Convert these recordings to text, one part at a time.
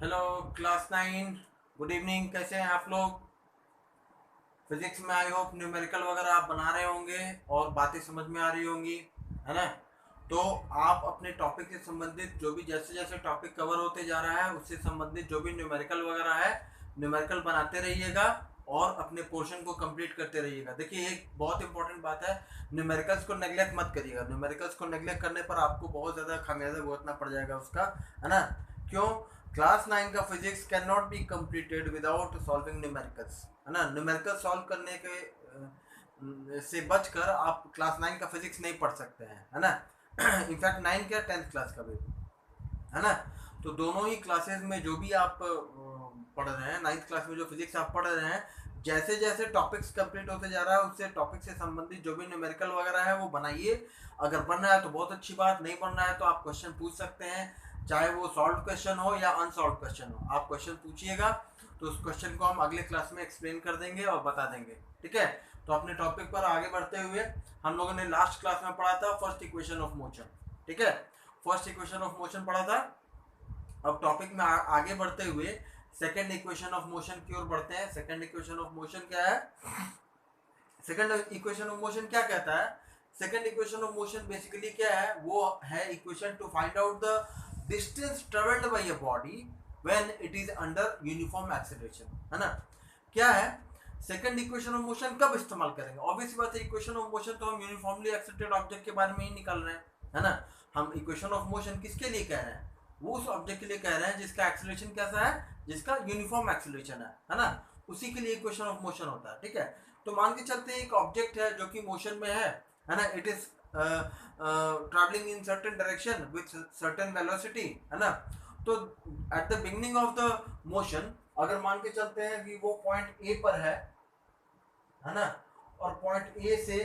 Hello class 9, good evening. कैसे हैं आप लोग? फिजिक्स में आई होप न्यूमेरिकल वगैरह आप बना रहे होंगे और बातें समझ में आ रही होंगी, है ना? तो आप अपने टॉपिक से संबंधित जो भी जैसे जैसे टॉपिक कवर होते जा रहा है उससे संबंधित जो भी न्यूमेरिकल वगैरह है, न्यूमेरिकल बनाते रहिएगा और अपने पोर्शन को कंप्लीट करते रहिएगा। देखिए, एक बहुत इंपॉर्टेंट बात है, न्यूमेरिकल्स को नेग्लेक्ट मत करिएगा। न्यूमेरिकल्स को नेग्लेक्ट करने पर आपको बहुत ज़्यादा खामियाजा भुगतना पड़ जाएगा उसका, है ना? क्यों? क्लास 9 का physics can not be completed without solving numericals, है ना? न्यूमेरिकल सॉल्व करने के से बचकर आप क्लास 9 का फिजिक्स नहीं पढ़ सकते हैं, है ना? इनफैक्ट 9 क्या 10th क्लास का भी, है ना? तो दोनों ही क्लासेस में जो भी आप पढ़ रहे हैं, 9th क्लास में जो फिजिक्स आप पढ़ रहे हैं, जैसे जैसे टॉपिक्स कंप्लीट होते जा रहा है उससे टॉपिक से संबंधित जो भी न्यूमेरिकल वगैरह है वो बनाइए। अगर बन रहा है तो बहुत अच्छी बात, नहीं बन रहा है तो आप क्वेश्चन पूछ सकते हैं, चाहे वो सॉल्व क्वेश्चन हो या अनसॉल्व क्वेश्चन हो। आप क्वेश्चन पूछिएगा तो उस क्वेश्चन को हम अगले क्लास में एक्सप्लेन कर देंगे और बता देंगे, ठीक है? तो अपने टॉपिक पर आगे बढ़ते हुए, हम लोगों ने लास्ट क्लास में पढ़ा था फर्स्ट इक्वेशन ऑफ मोशन, ठीक है? फर्स्ट इक्वेशन ऑफ मोशन पढ़ा था। अब टॉपिक में आगे बढ़ते हुए सेकंड इक्वेशन ऑफ मोशन की ओर बढ़ते हैं। सेकंड इक्वेशन ऑफ मोशन क्या है? सेकंड इक्वेशन ऑफ मोशन क्या कहता है? Second equation of motion basically क्या है? वो है equation two find out the distance travelled by a body when it is under uniform acceleration, है ना? क्या है सेकंड इक्वेशन ऑफ मोशन? कब इस्तेमाल करेंगे? ऑब्वियस बात है, इक्वेशन ऑफ मोशन तो हम यूनिफॉर्मली एक्सेलरेटेड ऑब्जेक्ट के बारे में ही निकाल रहे हैं, है ना? हम इक्वेशन ऑफ मोशन किसके लिए कह रहे हैं? वो उस ऑब्जेक्ट के लिए कह रहे हैं जिसका एक्सेलरेशन कैसा है, जिसका यूनिफॉर्म एक्सेलरेशन है ना? उसी के लिए इक्वेशन ऑफ मोशन होता है, ठीक है? तो मान के चलते हैं एक ऑब्जेक्ट है जो कि मोशन में है ना? It is travelling in certain direction with certain velocity, है ना? तो eight the beginning of the motion, अगर मान के चलते हैं कि वो पॉइंट ए पर है ना? और पॉइंट ए से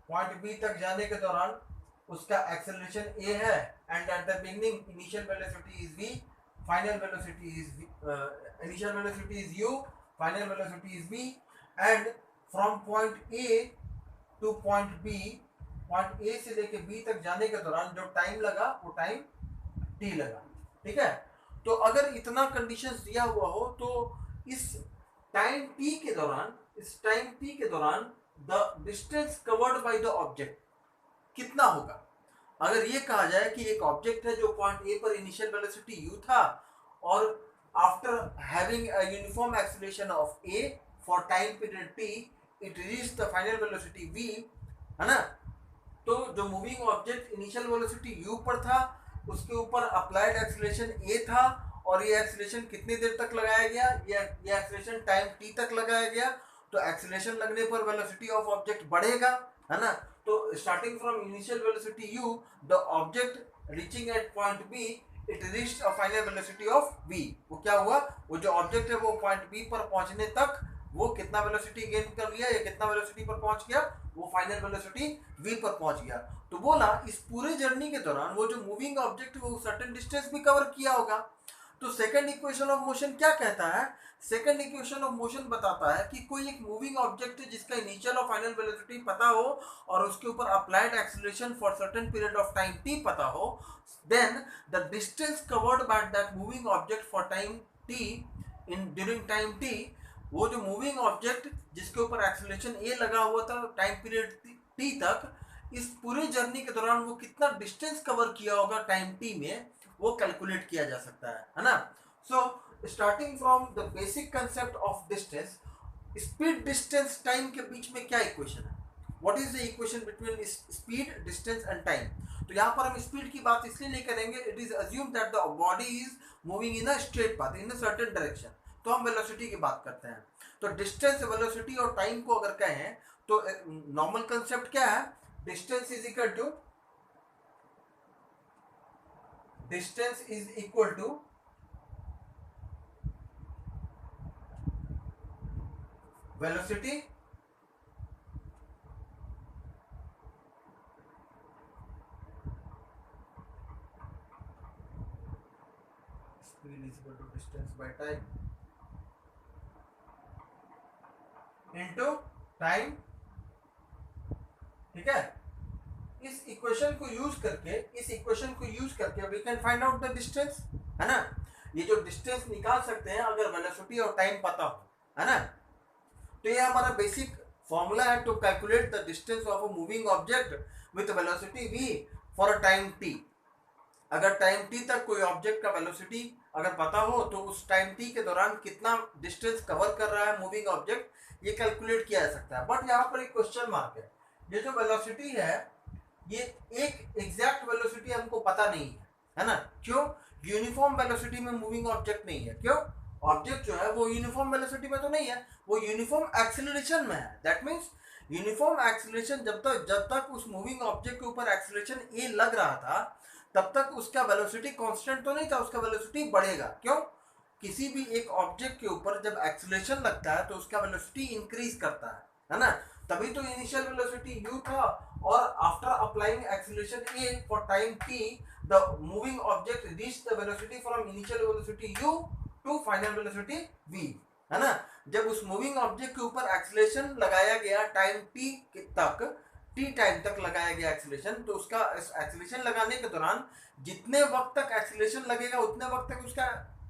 पॉइंट बी तक जाने के दौरान उसका एक्सेलरेशन ए है, and at the beginning initial velocity is v, final velocity is initial velocity is u, final velocity is v, and from point A to point B, point A से लेके B तक जाने के दौरान जो time लगा वो टाइम t लगा, ठीक है? तो अगर इतना कंडीशंस दिया हुआ हो तो इस टाइम t के दौरान, इस टाइम t के दौरान the distance covered by the object कितना होगा? अगर ये कहा जाए कि एक ऑब्जेक्ट है जो पॉइंट ए पर इनिशियल वेलोसिटी u था और after having a uniform acceleration of a for time period t it reached the final velocity v, है ना? तो जो moving object initial velocity u पर था उसके ऊपर अप्लाइड एक्सेलरेशन a था, और ये एक्सेलरेशन कितनी देर तक लगाया गया? ये एक्सेलरेशन टाइम t तक लगाया गया। तो एक्सेलरेशन लगने पर वेलोसिटी ऑफ ऑब्जेक्ट बढ़ेगा, है ना? तो starting from initial velocity u, the object reaching at point b, it reached a final velocity of v। वो क्या हुआ? वो जो ऑब्जेक्ट है वो पॉइंट b पर पहुंचने तक वो कितना वेलोसिटी गेन कर लिया या कितना वेलोसिटी पर पहुंच गया? वो फाइनल वेलोसिटी v पर पहुंच गया। तो बोला इस पूरे जर्नी के दौरान वो जो मूविंग ऑब्जेक्ट वो सर्टेन डिस्टेंस भी कवर किया होगा। तो सेकंड इक्वेशन ऑफ मोशन क्या कहता है? सेकंड इक्वेशन ऑफ मोशन बताता है कि कोई एक मूविंग ऑब्जेक्ट है जिसका इनिशियल और फाइनल वेलोसिटी पता हो और उसके ऊपर applied acceleration for certain period of time t पता हो, then the distance covered by that moving object for time t in during time t, वो जो मूविंग ऑब्जेक्ट जिसके ऊपर एक्सेलरेशन a लगा हुआ था टाइम पीरियड t तक, इस पूरे जर्नी के दौरान वो कितना डिस्टेंस कवर किया होगा टाइम t में, वो कैलकुलेट किया जा सकता है ना? So starting from the basic concept of distance, speed distance time के बीच में क्या इक्वेशन है? What is the equation between speed distance and time? तो यहाँ पर हम स्पीड की बात इसलिए नहीं करेंगे, it is assume that the body is moving in a straight path in a certain direction, तो हम वेलोसिटी की बात करते हैं। तो डिस्टेंस, वेलोसिटी और टाइम को अगर कहें तो नॉर्मल कंसेप्ट क्या है? Distance is equal to, distance is equal to velocity speed is equal to distance by time into time, ठीक है? इस इक्वेशन को यूज करके we can find out the distance, है ना? ये जो डिस्टेंस निकाल सकते हैं अगर वेलोसिटी और टाइम पता हो, है ना। तो ये हमारा बेसिक फॉर्मूला है to calculate the distance of a moving object with velocity v for a time t। अगर टाइम t तक कोई ऑब्जेक्ट का वेलोसिटी अगर पता हो तो उस टाइम t के दौरान कितना डिस्टेंस कवर कर रहा है मूविंग ऑब्जेक्ट, ये कैलकुलेट किया जा सकता है। बट यहाँ पर एक क्वेश्चन मार्क है, ये जो वेलोसिटी है ये एक एग्जैक्ट वेलोसिटी हमको पता नहीं है ना। क्यों? यूनिफॉर्म वेलोसिटी में मूविंग ऑब्जेक्ट नहीं है। क्यों? ऑब्जेक्ट जो है वो यूनिफॉर्म वेलोसिटी में तो नहीं है, वो यूनिफॉर्म एक्सीलरेशन में है। दैट मींस यूनिफॉर्म एक्सीलरेशन जब तक उस मूविंग ऑब्जेक्ट के ऊपर एक्सीलरेशन ए लग रहा था तब तक उसका वेलोसिटी कांस्टेंट तो नहीं था, उसका वेलोसिटी बढ़ेगा। क्यों? किसी भी एक ऑब्जेक्ट के ऊपर जब एक्सीलरेशन लगता है तो उसका वेलोसिटी इंक्रीज करता है ना। तभी तो इनिशियल वेलोसिटी u था और after applying acceleration a for time t the moving object reach the velocity from initial velocity u to final velocity v, है ना। जब उस मूविंग ऑब्जेक्ट के ऊपर एक्सीलरेशन लगाया गया टाइम t टाइम तक लगाया गया एक्सीलरेशन, तो उसका एक्सीलरेशन लगाने के दौरान जितने वक्त तक एक्सीलरेशन लगेगा उतने वक्त तक उसका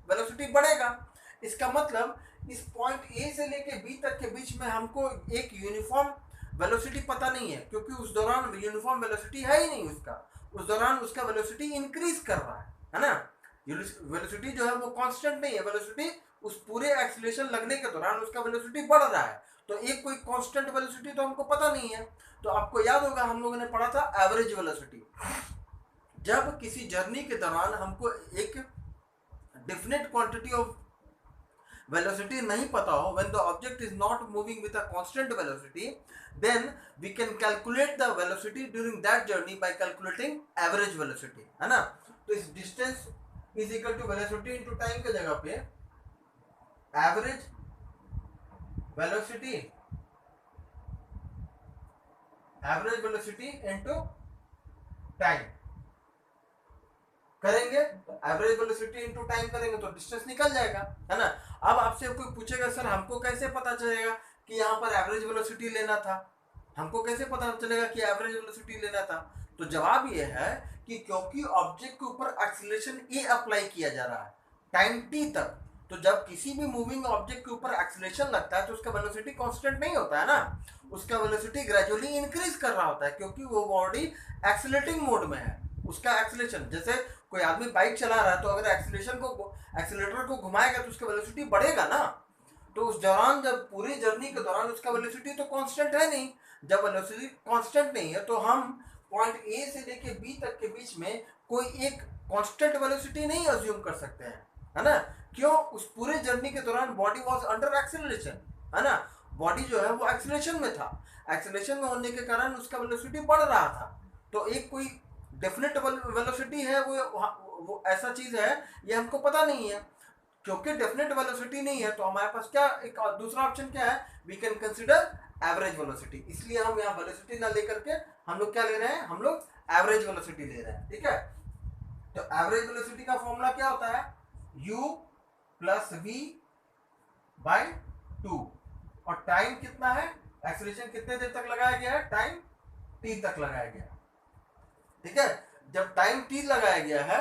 वेलोसिटी बढ़ेगा। इसका मतलब इस पॉइंट ए से लेके बी तक के बीच में हमको एक यूनिफॉर्म वेलोसिटी पता नहीं है, क्योंकि उस दौरान यूनिफॉर्म वेलोसिटी है ही नहीं उसका। उस दौरान उसका वेलोसिटी इंक्रीज कर रहा है ना। वेलोसिटी जो है वो कांस्टेंट नहीं है, वेलोसिटी उस पूरे एक्सीलरेशन लगने के दौरान उसका वेलोसिटी बढ़ रहा है। तो एक कोई कांस्टेंट वेलोसिटी तो हमको पता नहीं है। तो आपको याद होगा हम लोगों ने पढ़ा था एवरेज वेलोसिटी। जब किसी जर्नी के दौरान हमको एक डेफिनेट क्वांटिटी ऑफ velocity नहीं पता हो, when the object is not moving with a constant velocity, then we can calculate the velocity during that journey by calculating average velocity, है ना। तो इस distance is equal to velocity into time के जगह पे average velocity into time करेंगे। Average velocity into time करेंगे तो डिस्टेंस निकल जाएगा, है ना। अब आपसे कोई पूछेगा सर हमको कैसे पता चलेगा कि यहाँ पर एवरेज वेलोसिटी लेना था, हमको कैसे पता चलेगा कि एवरेज वेलोसिटी लेना था? तो जवाब ये है कि क्योंकि ऑब्जेक्ट के ऊपर एक्सीलरेशन ए अप्लाई किया जा रहा है टाइम टी तक, तो जब किसी भी मूविंग ऑब्जेक्ट के ऊपर एक्सीलरेशन लगता है तो उसका वेलोसिटी कांस्टेंट नहीं होता है ना, उसका वेलोसिटी ग्रेजुअली इंक्रीज कर रहा होता है, क्योंकि वो बॉडी एक्सीलरेटिंग मोड में है। उसका एक्सीलरेशन, जैसे कोई आदमी बाइक चला रहा है तो अगर एक्सीलरेटर को घुमाएगा तो उसका वेलोसिटी बढ़ेगा ना। तो उस दौरान जब पूरी जर्नी के दौरान उसका वेलोसिटी तो कांस्टेंट है नहीं। जब वेलोसिटी कांस्टेंट नहीं है तो हम पॉइंट ए से लेके बी तक के बीच में कोई एक कांस्टेंट वेलोसिटी नहीं अज्यूम कर सकते हैं, है ना। क्यों? उस पूरे जर्नी के दौरान बॉडी वाज अंडर एक्सीलरेशन, है ना। बॉडी जो है वो एक्सीलरेशन में था, एक्सीलरेशन में होने के कारण उसका वेलोसिटी बढ़ रहा था। तो एक कोई डेफिनेट वेलोसिटी है वो ऐसा चीज है, ये हमको पता नहीं है। क्योंकि डेफिनेट वेलोसिटी नहीं है तो हमारे पास क्या एक दूसरा ऑप्शन क्या है, we can consider average velocity. इसलिए हम यहाँ वेलोसिटी ना लेकर के हम लोग क्या ले रहे हैं, हम लोग एवरेज वेलोसिटी ले रहे हैं, ठीक है। तो एवरेज वेलोसिटी का फॉर्मूला क्या होता है, u प्लस v बाई 2, और टाइम कितना है, एक्सीलरेशन कितने देर तक लगाया गया है, टाइम t तक लगाया गया है, ठीक है। जब टाइम t लगाया गया है